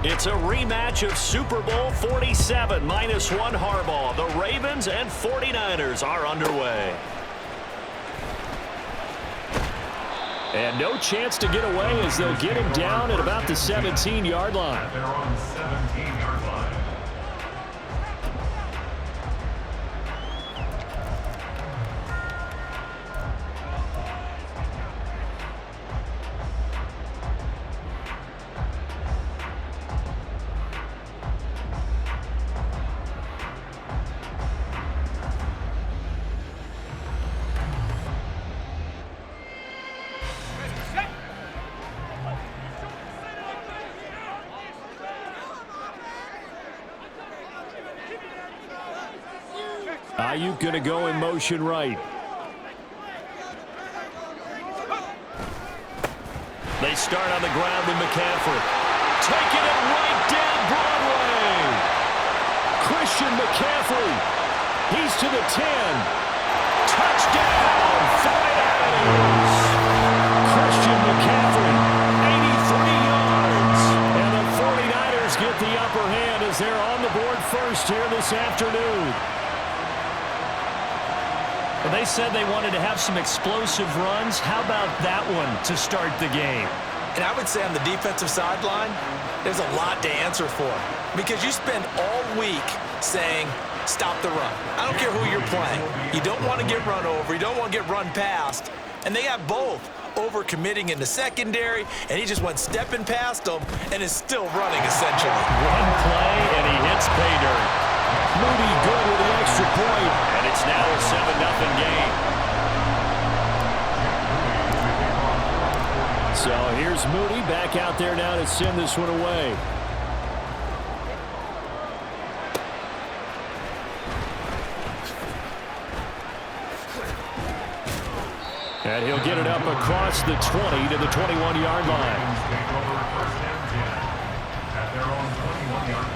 It's a rematch of Super Bowl 47 -1 Harbaugh. The Ravens and 49ers are underway. And no chance to get away as they'll get him down at about the 17-yard line. They're on the 17-yard line. Ayuk going to go in motion right. They start on the ground with McCaffrey. Taking it right down Broadway. Christian McCaffrey. He's to the 10. Touchdown, 49ers. Christian McCaffrey, 83 yards. And the 49ers get the upper hand as they're on the board first here this afternoon. Well, they said they wanted to have some explosive runs. How about that one to start the game? And I would say on the defensive sideline, there's a lot to answer for. Because you spend all week saying, stop the run. I don't care who you're playing. You don't want to get run over. You don't want to get run past. And they got both. Over-committing in the secondary, and he just went stepping past them and is still running, essentially. One play, and he hits pay dirt. Moody good with the extra point, and it's now a 7-0 game. So here's Moody back out there now to send this one away. And he'll get it up across the 20 to the 21-yard line. At their own 21-yard line.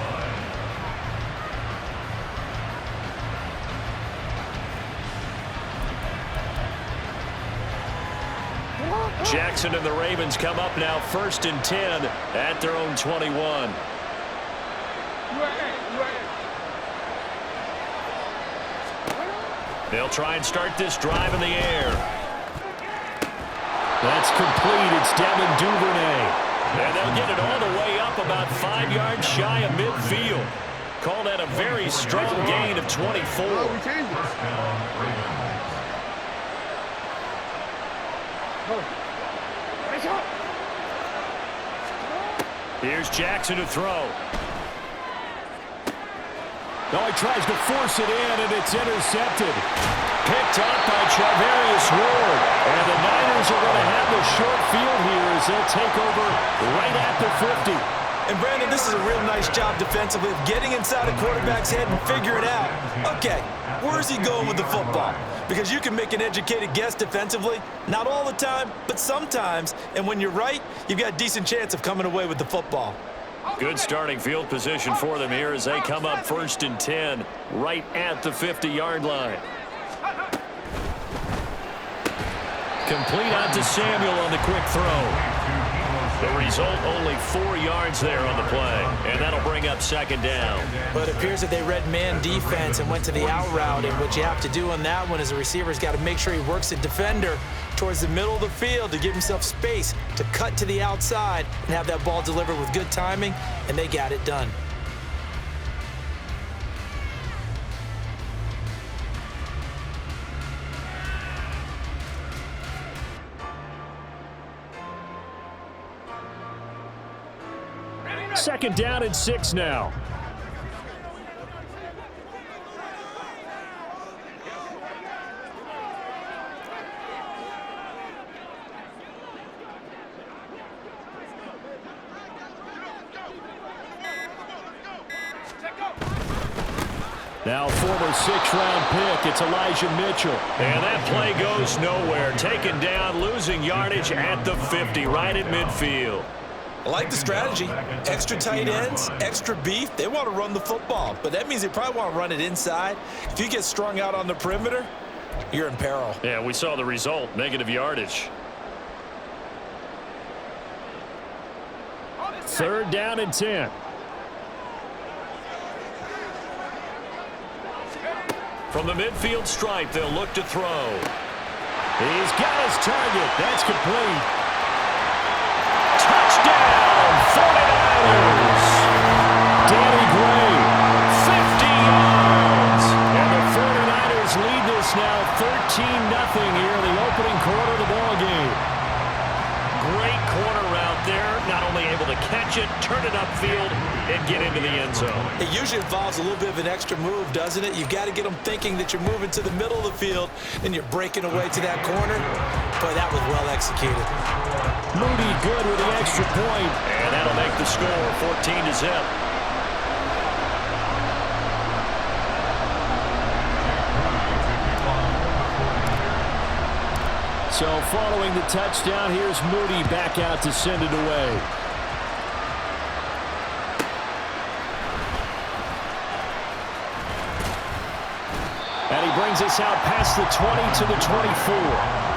Jackson and the Ravens come up now 1st and 10 at their own 21. They'll try and start this drive in the air. That's complete. It's Devin Duvernay. And they'll get it all the way up about 5 yards shy of midfield. Call that a very strong gain of 24. Here's Jackson to throw. Oh, he tries to force it in, and it's intercepted. Picked up by Charvarius Ward. And the Niners are going to have the short field here as they'll take over right at the 50. And, Brandon, this is a real nice job defensively of getting inside a quarterback's head and figuring out, okay, where's he going with the football? Because you can make an educated guess defensively, not all the time, but sometimes. And when you're right, you've got a decent chance of coming away with the football. Good starting field position for them here as they come up 1st and 10 right at the 50-yard line. Complete out to Samuel on the quick throw. The result, only 4 yards there on the play, and that'll bring up 2nd down. But it appears that they read man defense and went to the out route, and what you have to do on that one is the receiver's got to make sure he works the defender towards the middle of the field to give himself space to cut to the outside and have that ball delivered with good timing, and they got it done. Second down and 6 now. Now former 6th-round pick, it's Elijah Mitchell. And that play goes nowhere. Taken down, losing yardage at the 50, right at midfield. I like the strategy. Extra tight ends, extra beef. They want to run the football, but that means they probably want to run it inside. If you get strung out on the perimeter, you're in peril. Yeah, we saw the result, negative yardage. 3rd down and 10. From the midfield stripe, they'll look to throw. He's got his target. That's complete. Touchdown, 49ers. Danny Gray, 50 yards. And the 49ers lead this now 13-0 here in the opening quarter of the ball game. Great corner route there. Not only able to catch it, turn it upfield, and get into the end zone. It usually involves a little bit of an extra move, doesn't it? You've got to get them thinking that you're moving to the middle of the field and you're breaking away to that corner. Boy, that was well executed. Moody good with the extra point, and that'll make the score 14-0. So following the touchdown, here's Moody back out to send it away. And he brings us out past the 20 to the 24.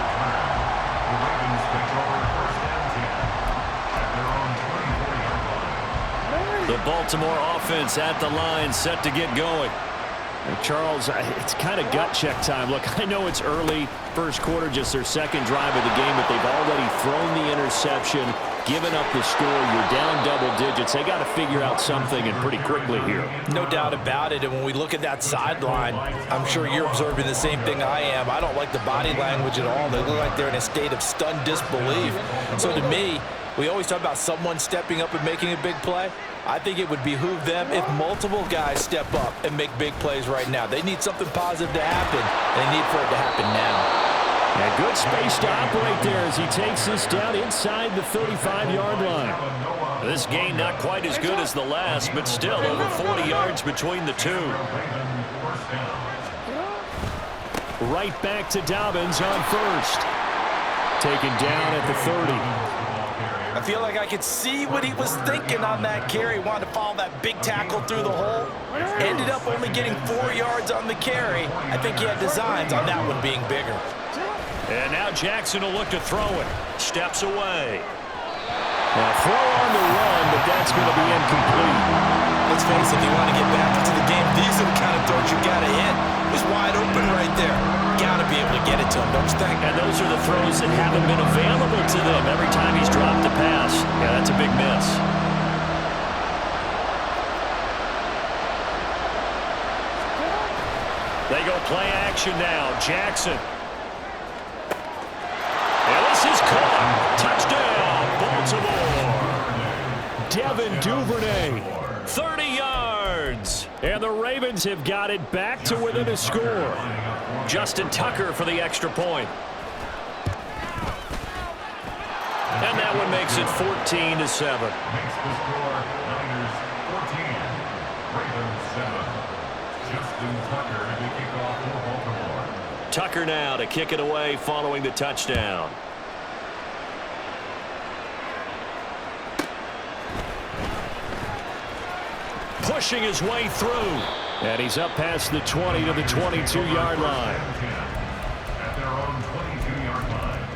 The Baltimore offense at the line, set to get going. And Charles, it's kind of gut check time. Look, I know it's early, first quarter, just their second drive of the game, but they've already thrown the interception, given up the score. You're down double digits. They got to figure out something, and pretty quickly here. No doubt about it. And when we look at that sideline, I'm sure you're observing the same thing I am. I don't like the body language at all. They look like they're in a state of stunned disbelief. So to me, we always talk about someone stepping up and making a big play. I think it would behoove them if multiple guys step up and make big plays right now. They need something positive to happen, and they need for it to happen now. And good space to operate there as he takes this down inside the 35-yard line. This gain not quite as good as the last, but still over 40 yards between the two. Right back to Dobbins on first. Taken down at the 30. I feel like I could see what he was thinking on that carry. Wanted to follow that big tackle through the hole. Ended up only getting 4 yards on the carry. I think he had designs on that one being bigger. And now Jackson will look to throw it. Steps away. Now throw on the run, but that's going to be incomplete. Let's face it, if you want to get back into the game, these are the kind of throws you got to hit. He's wide open right there. Got to be able to get it to him, don't you think? And those are the throws that haven't been available to them every time he's dropped the pass. Yeah, that's a big miss. They go play action now. Jackson. And this is caught. Touchdown, Baltimore. Devin Duvernay. 30 yards. And the Ravens have got it back to within a score. Justin Tucker for the extra point. And that one makes it 14-7. Makes the score Niners 14, Ravens 7. Justin Tucker to kick off for Baltimore. Tucker now to kick it away following the touchdown. Pushing his way through. And he's up past the 20 to the 22-yard line. At their own 22-yard line.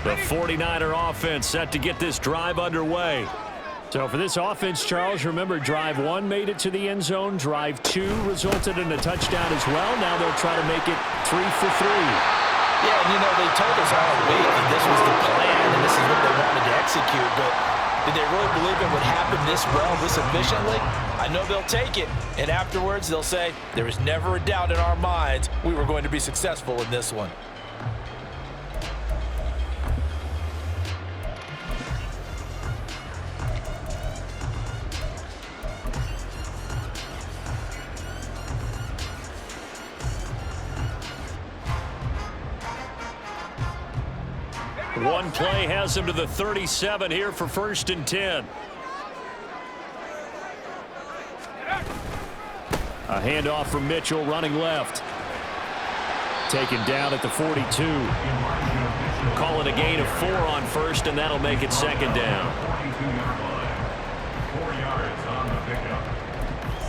The 49er offense set to get this drive underway. So for this offense, Charles, remember drive 1 made it to the end zone. Drive 2 resulted in a touchdown as well. Now they'll try to make it 3 for 3. Yeah, and you know, they told us all week that this was the plan and this is what they wanted to execute, but did they really believe it would happen this well, this efficiently? I know they'll take it, and afterwards they'll say, there was never a doubt in our minds we were going to be successful in this one. One play has him to the 37 here for 1st and 10. A handoff from Mitchell running left. Taken down at the 42. Call it a gain of 4 on first, and that'll make it 2nd down. 42-yard line. 4 yards on the pickup.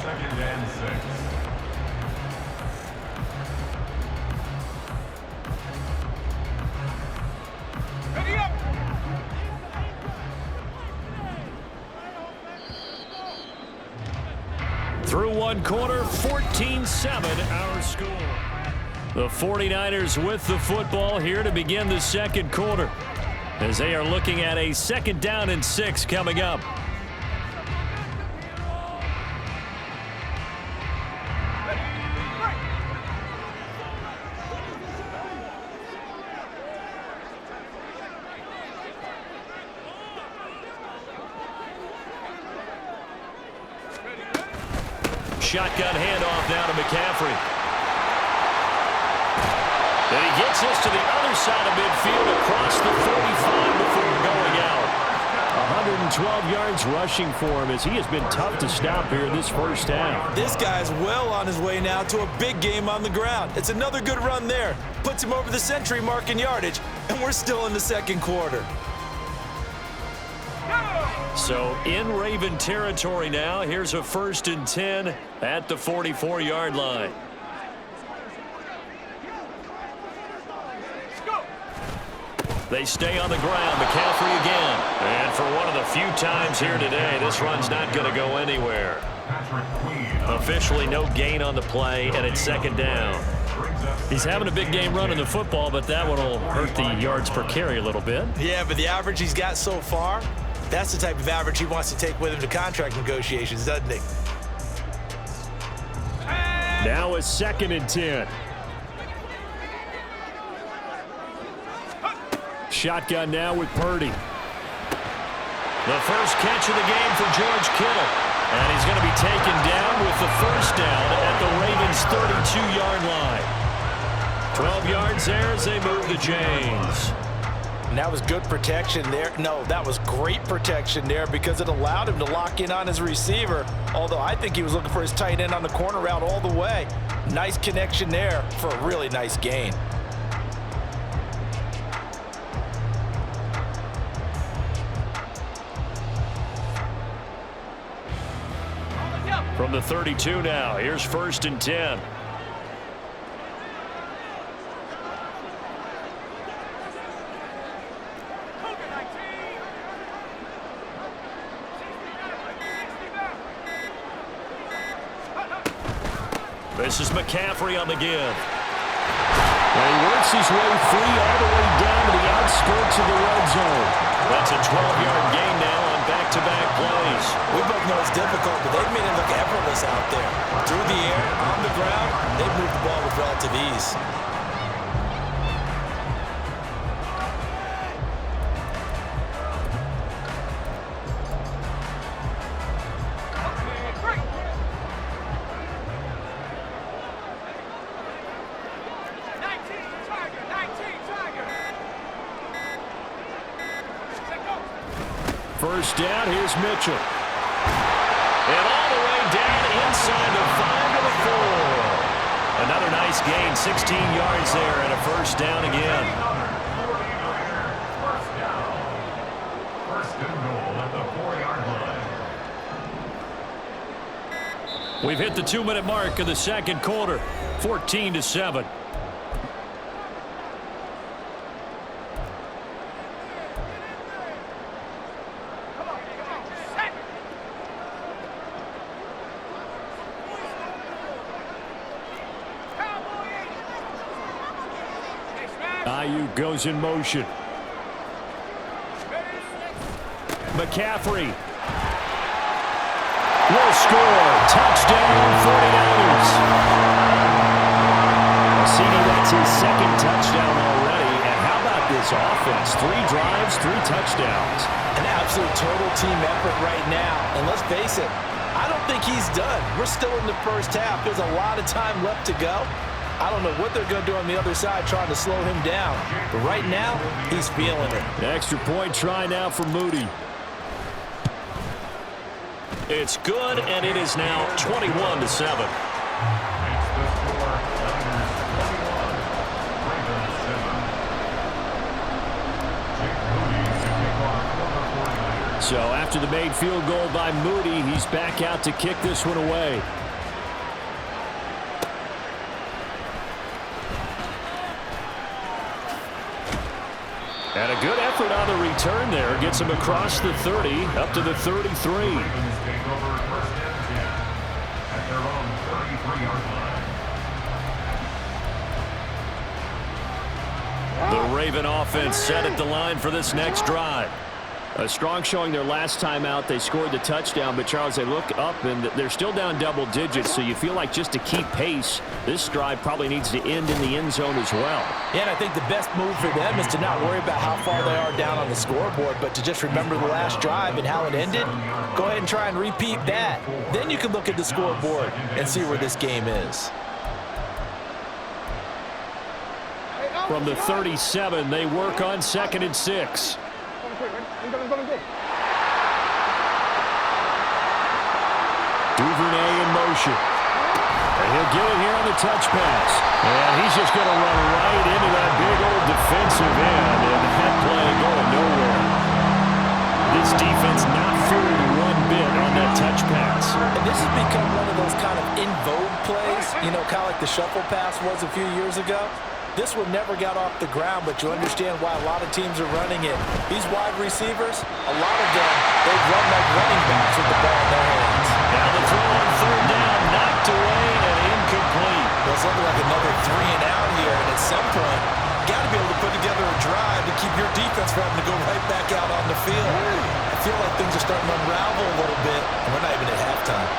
2nd and 6. one quarter, 14-7 our score. The 49ers with the football here to begin the second quarter, as they are looking at a 2nd down and 6 coming up. Shotgun handoff now to McCaffrey. And he gets this to the other side of midfield across the 45 before going out. 112 yards rushing for him, as he has been tough to stop here in this first half. This guy's well on his way now to a big game on the ground. It's another good run there. Puts him over the century mark in yardage, and we're still in the second quarter. So in Raven territory now. Here's a 1st and 10 at the 44-yard line. They stay on the ground. McCaffrey again. And for one of the few times here today, this run's not going to go anywhere. Officially no gain on the play, and it's 2nd down. He's having a big game running the football, but that one will hurt the yards per carry a little bit. Yeah, but the average he's got so far, that's the type of average he wants to take with him to contract negotiations, doesn't he? Now a 2nd and 10. Shotgun now with Purdy. The first catch of the game for George Kittle. And he's going to be taken down with the 1st down at the Ravens' 32-yard line. 12 yards there as they move the chains. And that was good protection there. No, that was great protection there because it allowed him to lock in on his receiver. Although I think he was looking for his tight end on the corner route all the way. Nice connection there for a really nice gain. From the 32 now, here's 1st and 10. This is McCaffrey on the give. And he works his way free all the way down to the outskirts of the red zone. That's a 12-yard gain now on back-to-back plays. We both know it's difficult, but they've made it look effortless out there. Through the air, on the ground, they've moved the ball with relative ease. First down, here's Mitchell. And all the way down inside the 5 to the 4. Another nice gain, 16 yards there, and a 1st down again. First and goal at the 4-yard line. We've hit the 2-minute mark of the second quarter, 14-7. Ayuk goes in motion. McCaffrey will score. Touchdown, 49ers. CD, that's his 2nd touchdown already. And how about this offense? 3 drives, 3 touchdowns. An absolute total team effort right now. And let's face it, I don't think he's done. We're still in the first half. There's a lot of time left to go. I don't know what they're going to do on the other side trying to slow him down. But right now, he's feeling it. An extra point try now for Moody. It's good, and it is now 21-7. So after the made field goal by Moody, he's back out to kick this one away. And a good effort on the return there. Gets him across the 30, up to the 33. 3-yard line. The Raven offense set at the line for this next drive. A strong showing their last time out. They scored the touchdown, but Charles, they look up and they're still down double digits, so you feel like just to keep pace, this drive probably needs to end in the end zone as well. Yeah, and I think the best move for them is to not worry about how far they are down on the scoreboard, but to just remember the last drive and how it ended. Go ahead and try and repeat that. Then you can look at the scoreboard and see where this game is. From the 37, they work on 2nd and 6. Duvernay in motion. And he'll get it here on the touch pass. And he's just going to run right into that big old defensive end. And that play going nowhere. This defense not fooled one bit on that touch pass. And this has become one of those kind of in vogue plays, you know, kind of like the shuffle pass was a few years ago. This one never got off the ground, but you understand why a lot of teams are running it. These wide receivers, a lot of them, they run like running backs with the ball in their hands. Now the throw on 3rd down, knocked away and incomplete. Well, it's looking like another 3 and out here, and at some point, you got to be able to put together a drive to keep your defense from having to go right back out on the field. I feel like things are starting to unravel a little bit, and we're not even at halftime.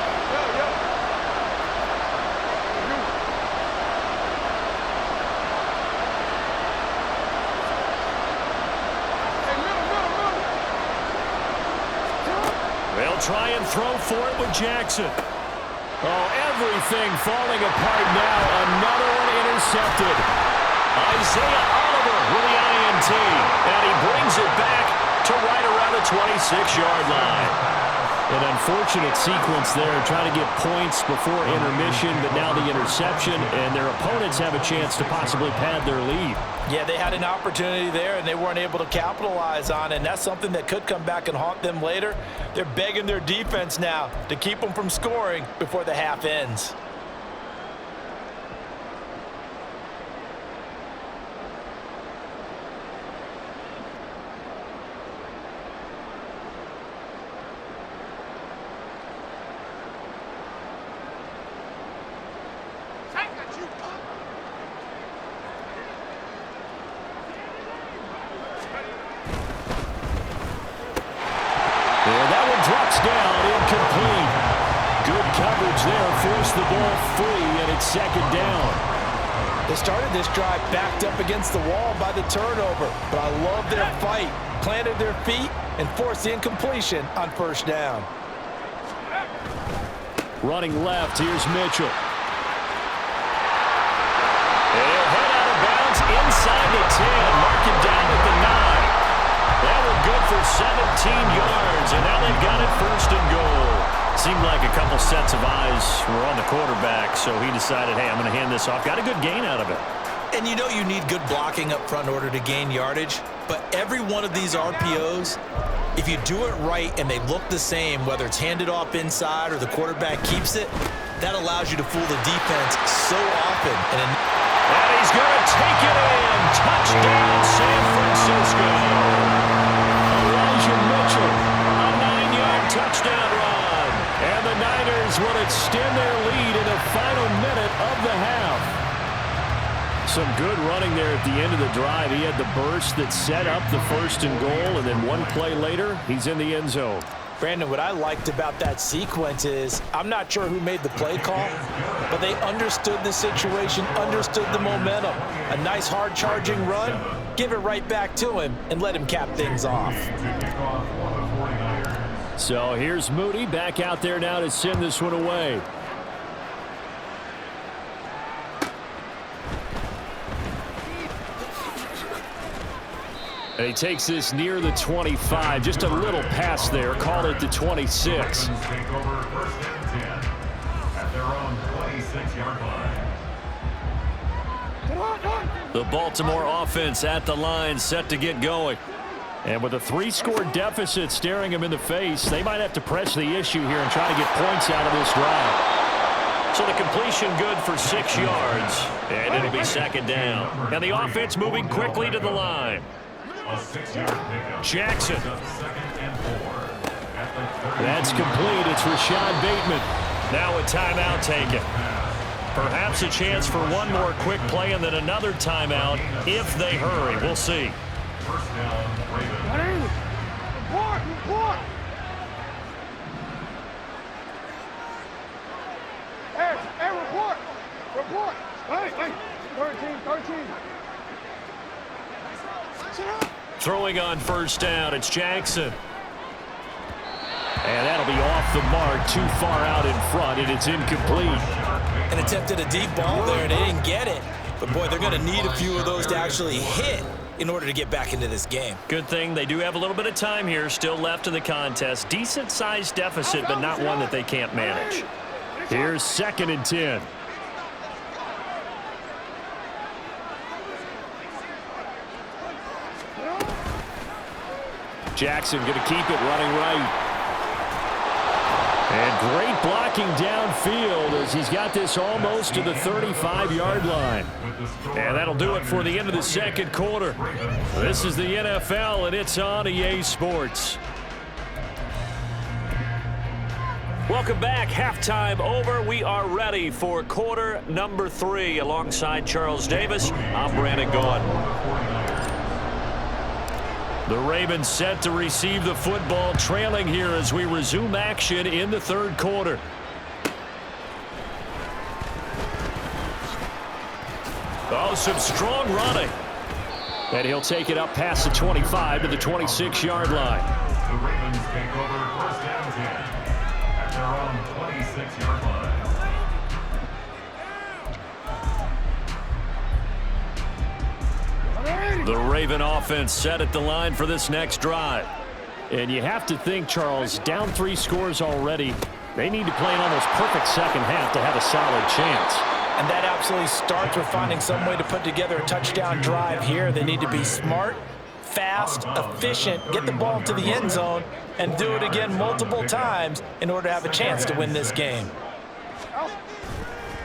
They'll try and throw for it with Jackson. Oh, everything falling apart now. Another one intercepted. Isaiah Oliver with the INT. And he brings it back to right around the 26-yard line. An unfortunate sequence there, trying to get points before intermission, but now the interception, and their opponents have a chance to possibly pad their lead. Yeah, they had an opportunity there, and they weren't able to capitalize on it, and that's something that could come back and haunt them later. They're begging their defense now to keep them from scoring before the half ends. The ball free, and it's 2nd down. They started this drive backed up against the wall by the turnover, but I love their fight. Planted their feet and forced the incompletion on 1st down. Running left, here's Mitchell. And he'll head out of bounds inside the 10. Mark it down at the 9. That one good for 17 yards, and now they've got it 1st and goal. Seemed like a couple sets of eyes were on the quarterback, so he decided, hey, I'm going to hand this off. Got a good gain out of it. And you know you need good blocking up front in order to gain yardage, but every one of these RPOs, if you do it right and they look the same, whether it's handed off inside or the quarterback keeps it, that allows you to fool the defense so often. And he's going to take it in. Touchdown, San Francisco. Elijah Mitchell, a 9-yard touchdown run. And the Niners will extend their lead in the final minute of the half. Some good running there at the end of the drive. He had the burst that set up the 1st and goal, and then one play later, he's in the end zone. Brandon, what I liked about that sequence is I'm not sure who made the play call, but they understood the situation, understood the momentum. A nice hard-charging run, give it right back to him, and let him cap things off. So here's Moody back out there now to send this one away. And he takes this near the 25. Just a little pass there. Call it the 26. The Baltimore offense at the line, set to get going. And with a 3-score deficit staring them in the face, they might have to press the issue here and try to get points out of this drive. So the completion good for 6 yards, and it'll be 2nd down. And the offense moving quickly to the line. Jackson. That's complete. It's Rashad Bateman. Now a timeout taken. Perhaps a chance for one more quick play and then another timeout if they hurry. We'll see. First down, Ravens. Report! Hey, report! Hey, 13. Throwing on first down, it's Jackson. And that'll be off the mark, too far out in front, and it's incomplete. And attempted a deep ball there, and they didn't get it. But, boy, they're going to need a few of those to actually hit in order to get back into this game. Good thing they do have a little bit of time here still left in the contest. Decent-sized deficit, but not one that they can't manage. Here's 2nd and 10. Jackson going to keep it running right. And great blocking downfield as he's got this almost to the 35-yard line. And that'll do it for the end of the second quarter. This is the NFL, and it's on EA Sports. Welcome back. Halftime over. We are ready for quarter number 3. Alongside Charles Davis, I'm Brandon Gaudin. The Ravens set to receive the football, trailing here as we resume action in the third quarter. Oh, some strong running. And he'll take it up past the 25 to the 26-yard line. The Ravens take over first down 10 at their own 26-yard line. The Raven offense set at the line for this next drive. And you have to think, Charles, down 3 scores already. They need to play an almost perfect second half to have a solid chance. And that absolutely starts with finding some way to put together a touchdown drive here. They need to be smart, fast, efficient, get the ball to the end zone, and do it again multiple times in order to have a chance to win this game.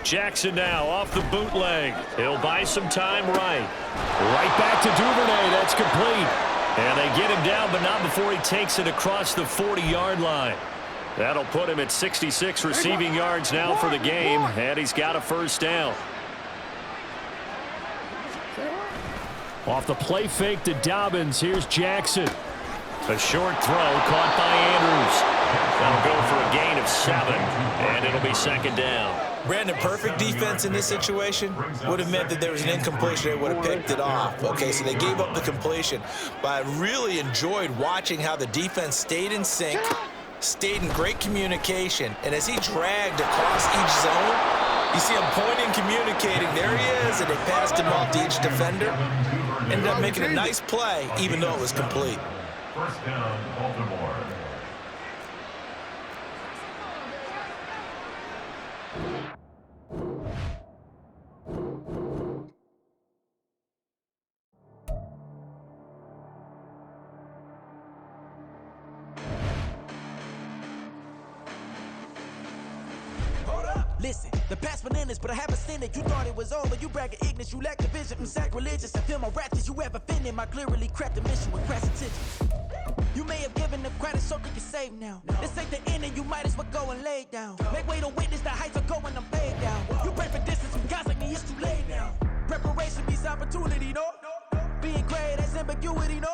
Jackson now off the bootleg. He'll buy some time right. Right back to Duvernay. That's complete. And they get him down, but not before he takes it across the 40-yard line. That'll put him at 66 receiving yards now for the game, and he's got a first down. Off the play fake to Dobbins, here's Jackson. A short throw caught by Andrews. That'll go for a gain of 7, and it'll be second down. Brandon, perfect defense in this situation would have meant that there was an incompletion. They would have picked it off. Okay, so they gave up the completion. But I really enjoyed watching how the defense stayed in sync, stayed in great communication. And as he dragged across each zone, you see him pointing, communicating. There he is, and they passed him off to each defender. Ended up making a nice play, even though it was complete. First down, Baltimore. Listen, the past bananas, but I haven't seen it. You thought it was over. You bragging ignorance. You lack the vision. I'm sacrilegious. I feel my wrath. Did you ever offended? My clearly crafted mission with crass intentions. You may have given them credit so they can save now. This ain't the end and you might as well go and lay down. Make way to witness the heights are going, I'm paid down. You pray for distance from guys like me, it's too late now. Preparation means opportunity, no? Being great as ambiguity, no?